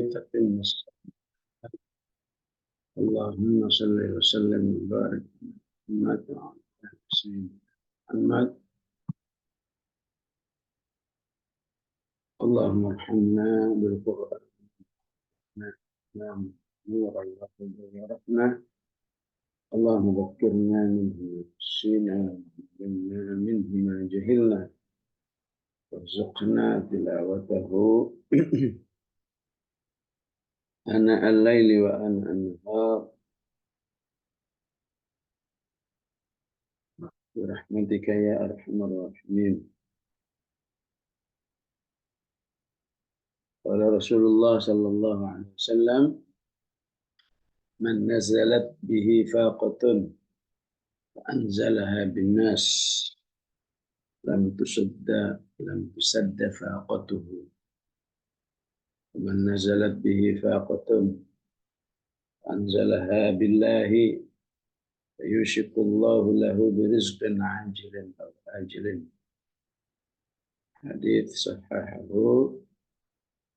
تتم الصلاة. اللهم صل وسلم وبارك على محمد وعلى آل سيدنا محمد. اللهم ارحمنا بالقرآن نور الله ورحمة. اللهم ذكرنا منه ما نسينا وعلمنا منه ما جهلنا وارزقنا تلاوته آناء الليل وآناء النهار برحمتك يا أرحم الراحمين. قال رسول الله صلى الله عليه وسلم: من نزلت به فاقة فأنزلها بالناس لم تسد فاقته، ومن نزلت به فاقة فأنزلها بالله فيوشك الله له برزق عاجل أو آجل. حديث صححه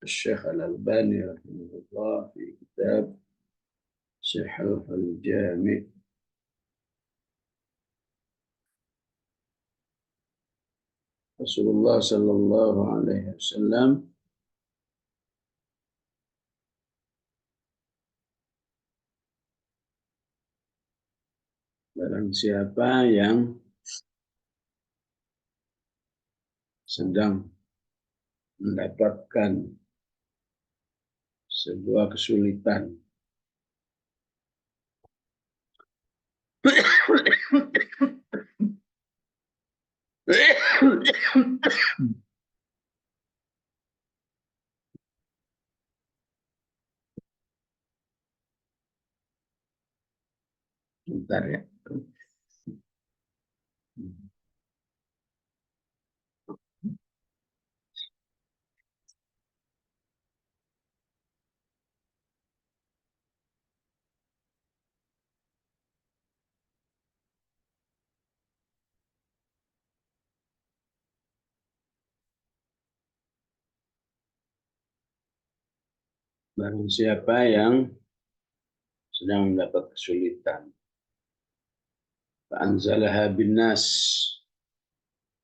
الشيخ الألباني رحمه الله في كتاب صحيح الجامع. Rasulullah Sallallahu Alaihi Wasallam barang siapa yang sedang mendapatkan sebuah kesulitan bentar ya. Barang siapa yang sedang mendapat kesulitan, fa'anzalaha binnas,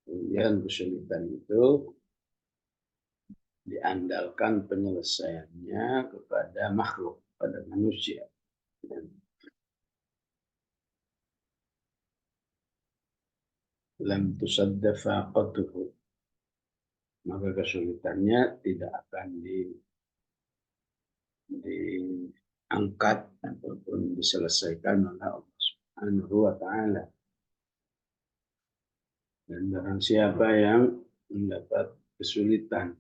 kemudian kesulitan itu diandalkan penyelesaiannya kepada makhluk, pada manusia. Lam tusadda faqatuhu, maka kesulitannya tidak akan diangkat ataupun diselesaikan oleh Allah Subhanahu wa Ta'ala. Dan barang siapa yang mendapat kesulitan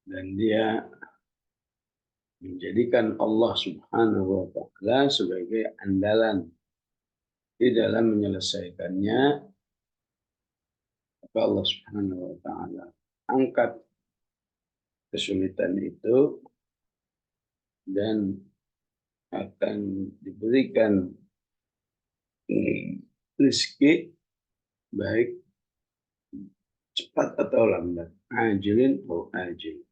dan dia menjadikan Allah Subhanahu wa Ta'ala sebagai andalan di dalam menyelesaikannya, maka Allah Subhanahu wa Ta'ala angkat kesulitan itu dan akan diberikan rezeki baik cepat atau lambat, ajilin atau ajil.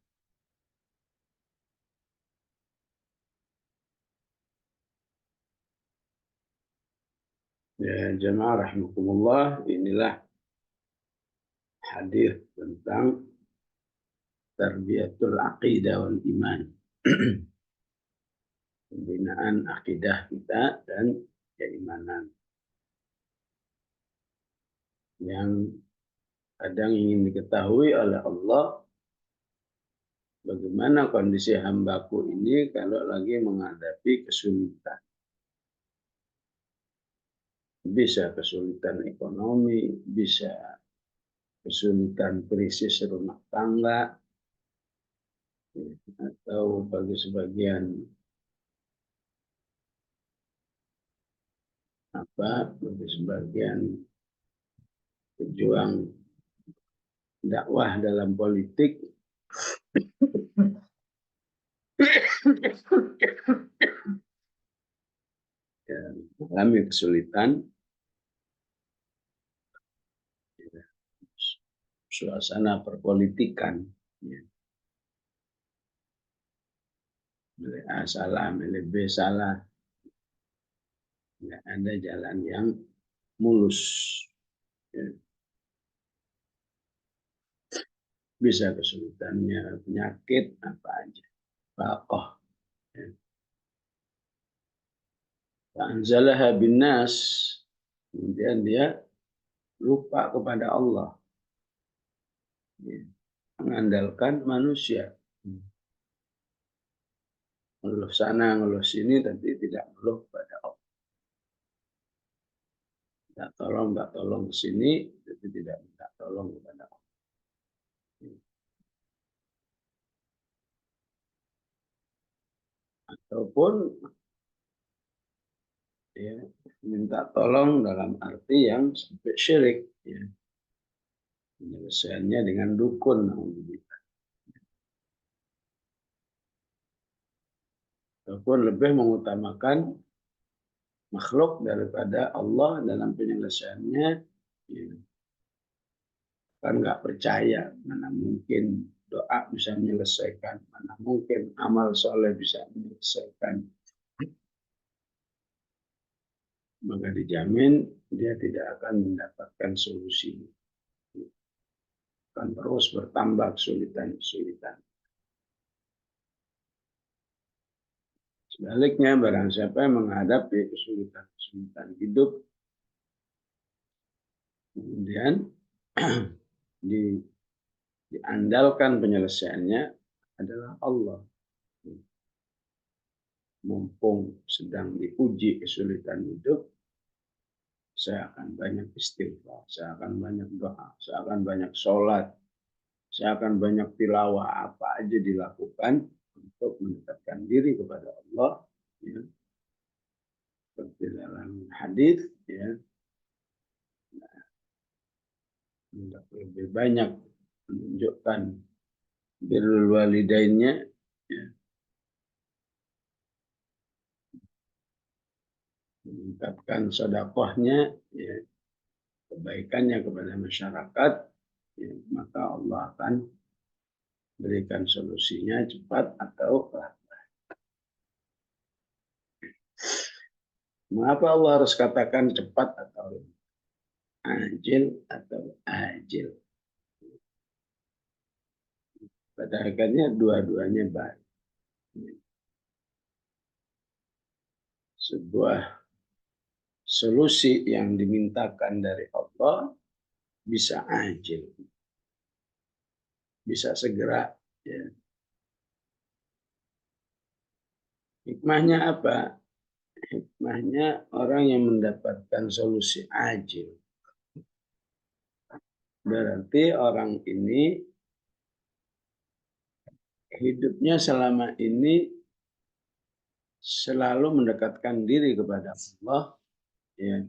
Ya jamaah rahimakumullah, inilah hadis tentang tarbiyatul aqidah wal iman. Pembinaan akidah kita dan keimanan. Yang kadang ingin diketahui oleh Allah, bagaimana kondisi hambaku ini kalau lagi menghadapi kesulitan. Bisa kesulitan ekonomi, bisa kesulitan krisis rumah tangga, atau bagi sebagian pejuang dakwah dalam politik mengalami kesulitan. suasana perpolitikan. Ya. Milih A salah, milih B salah. Nggak ada jalan yang mulus. Ya. Bisa kesulitannya, penyakit, apa aja. Bakoh. Ya. Anzalaha binnas. Kemudian dia lupa kepada Allah. Ya. Mengandalkan manusia. Ngeluh sana, ngeluh sini, tapi tidak ngeluh kepada Allah. Minta tolong ke sini, tapi tidak minta tolong kepada Allah. Ataupun ya, minta tolong dalam arti yang sampai syirik. Ya. Penyelesaiannya dengan dukun. Ataupun lebih mengutamakan makhluk daripada Allah dalam penyelesaiannya. Ya. Kan nggak percaya, mana mungkin doa bisa menyelesaikan, mana mungkin amal soleh bisa menyelesaikan. Maka dijamin dia tidak akan mendapatkan solusi. Akan terus bertambah kesulitan-kesulitan. Sebaliknya, barang siapa yang menghadapi kesulitan-kesulitan hidup, kemudian diandalkan penyelesaiannya adalah Allah. Mumpung sedang diuji kesulitan hidup, saya akan banyak istighfar, saya akan banyak doa, saya akan banyak sholat, saya akan banyak tilawah, apa aja dilakukan untuk mendekatkan diri kepada Allah. Ya. Seperti dalam hadis, ya, lebih banyak menunjukkan birrul walidainnya, ya, meningkatkan sedekahnya, ya, kebaikannya kepada masyarakat, ya, maka Allah akan berikan solusinya cepat atau lambat. Mengapa Allah harus katakan cepat atau ajil atau ajil? Pada akhirnya dua-duanya baik. Sebuah solusi yang dimintakan dari Allah bisa ajil, bisa segera. Ya. Hikmahnya apa? Hikmahnya orang yang mendapatkan solusi ajil. Berarti orang ini hidupnya selama ini selalu mendekatkan diri kepada Allah. Ya.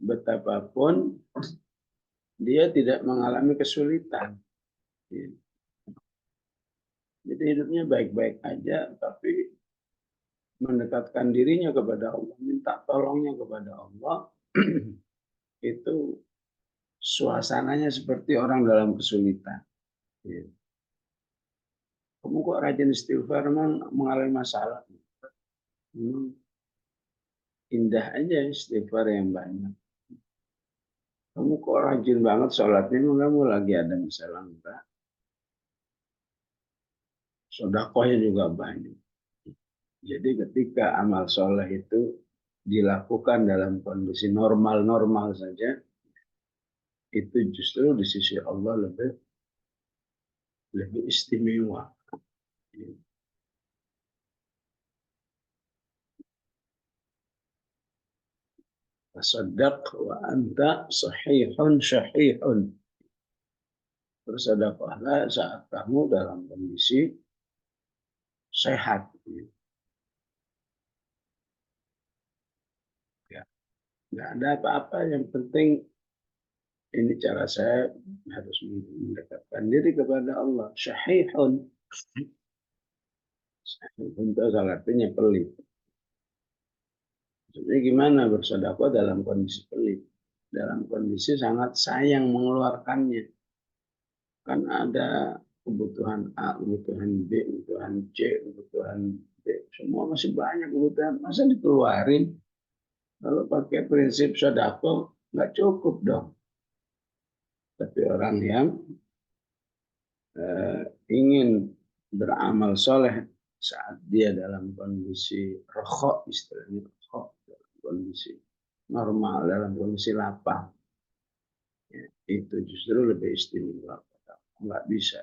Betapapun dia tidak mengalami kesulitan. Ya. Jadi hidupnya baik-baik aja, tapi mendekatkan dirinya kepada Allah, minta tolongnya kepada Allah, itu suasananya seperti orang dalam kesulitan. Ya. Kamu kok rajin istighfar, memang mengalami masalah. Indah aja istighfar yang banyak. Kamu kok rajin banget sholatnya, memang kamu lagi ada masalah enggak? Sedekahnya juga banyak. Jadi ketika amal soleh itu dilakukan dalam kondisi normal-normal saja, itu justru di sisi Allah lebih istimewa. Tasaddaq wa anta sahihun syahihun. Bersedekahlah saat kamu dalam kondisi sehat. Ya, nggak ada apa-apa. Yang penting ini cara saya harus mendekatkan diri kepada Allah. Syahihun. Syahihun itu salah artinya pelit. Jadi gimana bersedekah dalam kondisi pelit? Dalam kondisi sangat sayang mengeluarkannya. kan ada kebutuhan A, kebutuhan B, kebutuhan C, kebutuhan D, semua masih banyak kebutuhan, masa dikeluarin? Kalau pakai prinsip sedekah nggak cukup dong. Tapi orang yang ingin beramal soleh saat dia dalam kondisi rokok, istilahnya rokok, dalam kondisi normal, dalam kondisi lapang, ya, itu justru lebih istimewa. Nggak bisa.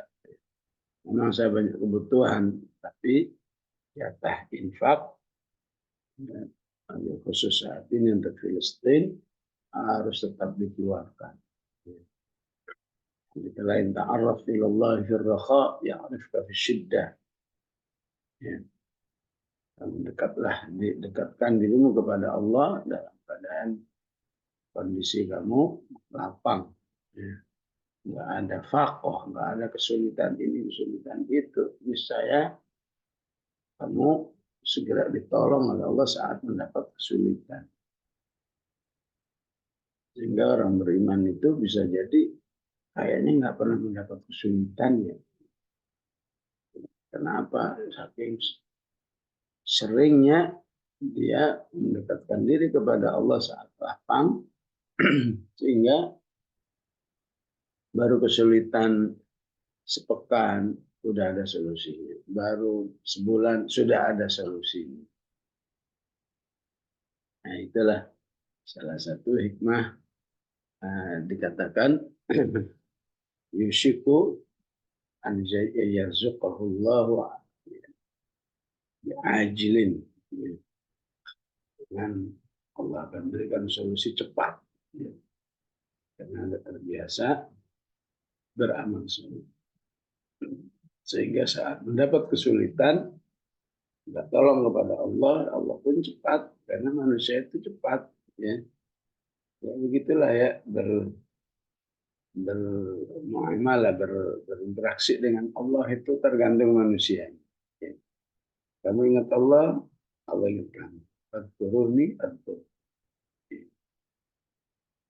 Memang saya banyak kebutuhan, tapi jatah infak, ya, khusus saat ini untuk Filistin, harus tetap dikeluarkan. Kita lain ta'arraf ilallah fi raha ya'rifka fi syiddah. Ya. Dekatkan dirimu kepada Allah dalam keadaan kondisi kamu lapang. Ya. Nggak ada fakoh, nggak ada kesulitan ini, kesulitan itu. Niscaya kamu segera ditolong oleh Allah saat mendapat kesulitan. Sehingga orang beriman itu bisa jadi kayaknya nggak pernah mendapat kesulitan ya. Kenapa? Saking seringnya dia mendekatkan diri kepada Allah saat lapang, sehingga baru kesulitan sepekan sudah ada solusinya, baru sebulan sudah ada solusinya. Nah, itulah salah satu hikmah dikatakan yushiku an yarzuqahullahu ajilin, dengan Allah akan berikan solusi cepat, karena Anda terbiasa beramal soleh. Sehingga saat mendapat kesulitan, kita tolong kepada Allah, Allah pun cepat, karena manusia itu cepat. Ya, ya begitulah ya, bermuamalah, berinteraksi dengan Allah itu tergantung manusia. Ya. Kamu ingat Allah, Allah ingat kamu. Fadkuruni adkur.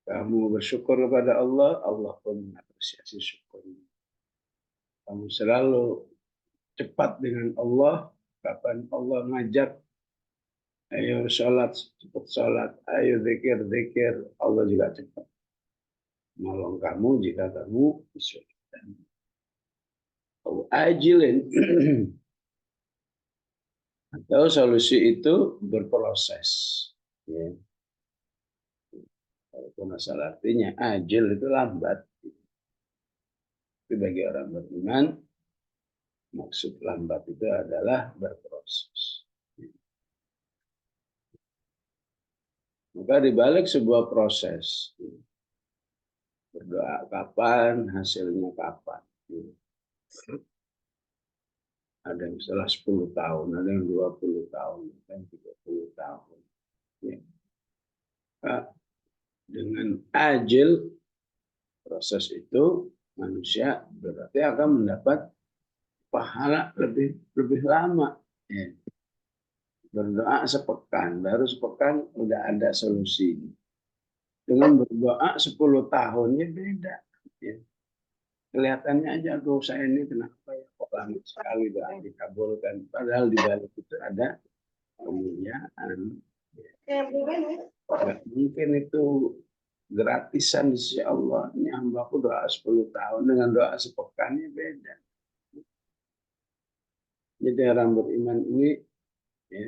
Kamu bersyukur kepada Allah, Allah pun mengapresiasi syukurmu. Kamu selalu cepat dengan Allah, kapan Allah ngajak, ayo sholat, cepat sholat, ayo zikir, zikir, Allah juga cepat menolong kamu jika kamu kesulitan. Ajilin atau solusi itu berproses. Ya. Kalau masalah artinya ajil itu lambat. Tapi bagi orang beriman, maksud lambat itu adalah berproses. Maka dibalik sebuah proses, berdoa kapan, hasilnya kapan. Ada yang setelah 10 tahun, ada yang 20 tahun, ada yang 30 tahun. Ya. Nah, dengan ajil proses itu, manusia berarti akan mendapat pahala lebih lama. Ya. Berdoa sepekan, baru sepekan udah ada solusi. Dengan berdoa 10 tahunnya beda. Ya. Kelihatannya aja, aduh saya ini kenapa ya kok lama sekali doa dikabulkan. Padahal di balik itu ada kemuliaan. Gak mungkin itu gratisan di sisi Allah. Ini hambaku doa 10 tahun dengan doa sepekannya beda. Jadi orang beriman ini ya,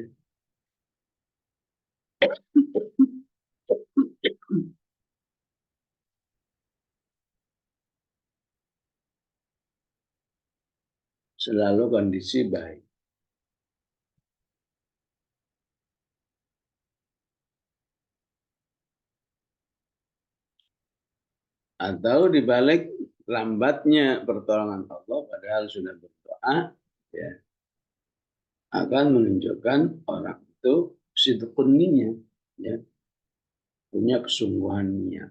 selalu kondisi baik. Atau dibalik lambatnya pertolongan Allah padahal sudah berdoa, ya, akan menunjukkan orang itu sidqunninya, ya, punya kesungguhan niat.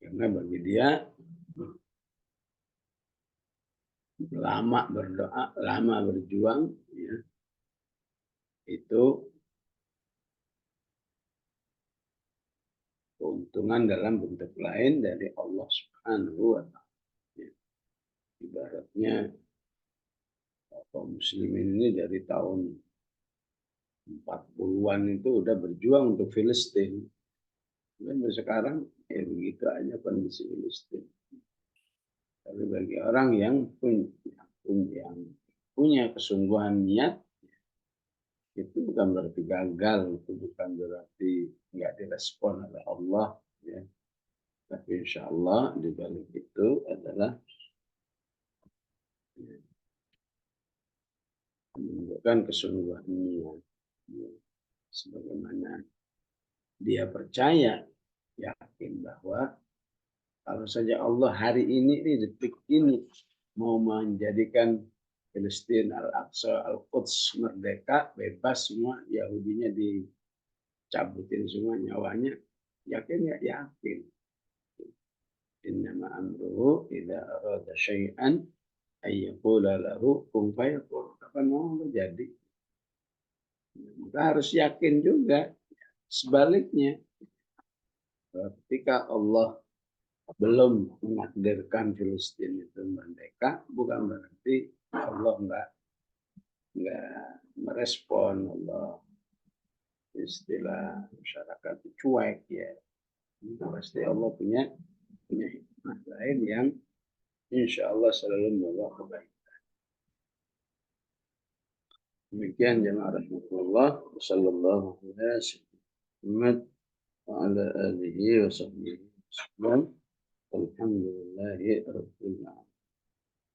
Karena bagi dia lama berdoa, lama berjuang, ya, itu keuntungan dalam bentuk lain dari Allah Subhanahu wa Ta'ala. Ibaratnya kaum muslimin ini dari tahun 40-an itu udah berjuang untuk Filistin. Dan sekarang ya begitu aja kondisi Filistin. Tapi bagi orang yang punya kesungguhan niat, itu bukan berarti gagal, itu bukan berarti nggak direspon oleh Allah, ya. Tapi insya Allah di balik itu adalah menunjukkan kesungguhan niat, ya. Sebagaimana dia percaya, yakin bahwa kalau saja Allah hari ini, di detik ini, mau menjadikan Palestina, Al-Aqsa, Al-Quds merdeka, bebas semua, Yahudinya dicabutin semua nyawanya, yakin nggak? Yakin. Innama amruhu idza arada syai'an ayyaqula lahu kun fayakun. Kapan mau jadi? Maka harus yakin juga. Sebaliknya, ketika Allah belum menakdirkan Filistin itu merdeka, bukan berarti Allah nggak merespon. Allah, istilah masyarakat cuek, ya. Pasti Allah punya hikmah lain yang insya Allah selalu membawa kebaikan. Demikian jemaah rahmatullah, sallallahu alaihi wasallam wa ala alihi wa sahbihi wasallam. Alhamdulillahi rabbil alamin.